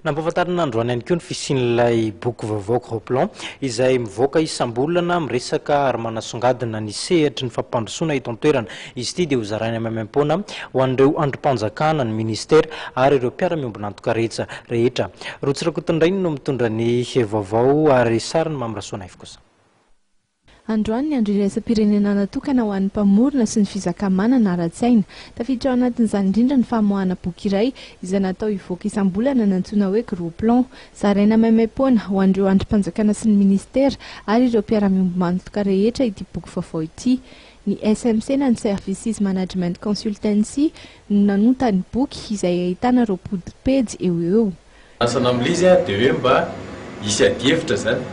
Nampahafantarina androany ihany koa ny fisian'ilay boky vaovao Gros izay mivoaka isam-bolana miresaka ary manasongadina ny sehatry ny fampandrosoana eto an-toerana. Izy ity dia hozaraina amaim-poana ho an'ireo androm-panjakana ny ministera ary ireo mpiara-miombonantoka rehetra. Rotsirakotondray no mitondra ny vaovao ary sary ny mamirasoana ivo kosa. Androany ny andro iraisam-pirenena natokana ho an'ny mpamorona sy ny fizakamanana ara-tsaina. Tafiditra ao anatin'izany indrindra ny famoahana boky iray izay natao hivoaka isam-bolana nantsoina hoe Gros. Zaraina amaim-poana ho an'ireo androm-panjakana sy ny ministera ary ireo mpiara-miombonantoka rehetra ity boky vaovao ity. Ny SMC na ny Services Management Consultancy nanonta ny boky izay ahitana 20 pejy eo. Asana amin'izy dia hoe mba hisy adihevitra zany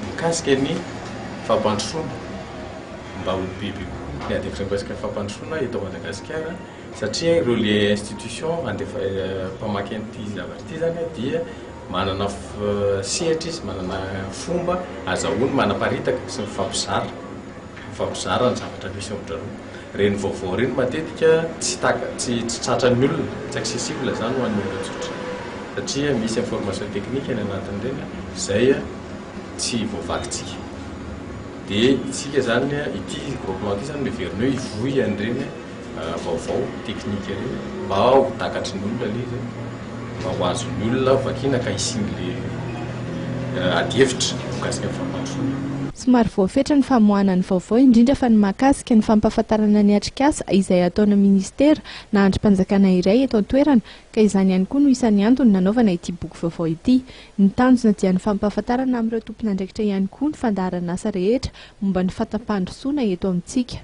mikasika ny fampandrosoana mba ho bebe ny adihevitra mikasika ny fampandrosoana eto Madagasikara satria ireo le institution andefa mpamaky an'ity zavatra ity zany dia manana sehatry izy, manana fomba azahoany manaparitaka sy mifampizara ny zavatra misy ambodrarona. Reny vaovao reny matetika tsy tratran'ny olona, tsy accessible zany ho an'ny olona tsotra satria misy information technique any anatin'ireny izay tsy voavakintsika. Dia isika zany ity groupement ity zany miverina hoe hivohy an'ireny vaovao teknika ireny mba ho takatry ny olona ilay izy, mba ho azon'ny olona vakiana ka hisian'le adihevitra mikasika ny fampandrosoana. Somary voafetra ny famoahana ny vaovao indrindra fa ny mahakasika ny fampahafantarana ny atrikasa izay ataona ministera na androm-panjakana iray eto an-toerana ka izany ihany koa no isan'ny antony nanaovana ity boky vaovao ity. Ny tanjona dia ny fampahafantarana amin'ireo tompon'andraikitra ihany koa ny fandaharana asa rehetra momba ny fampandrosoana eto amintsika.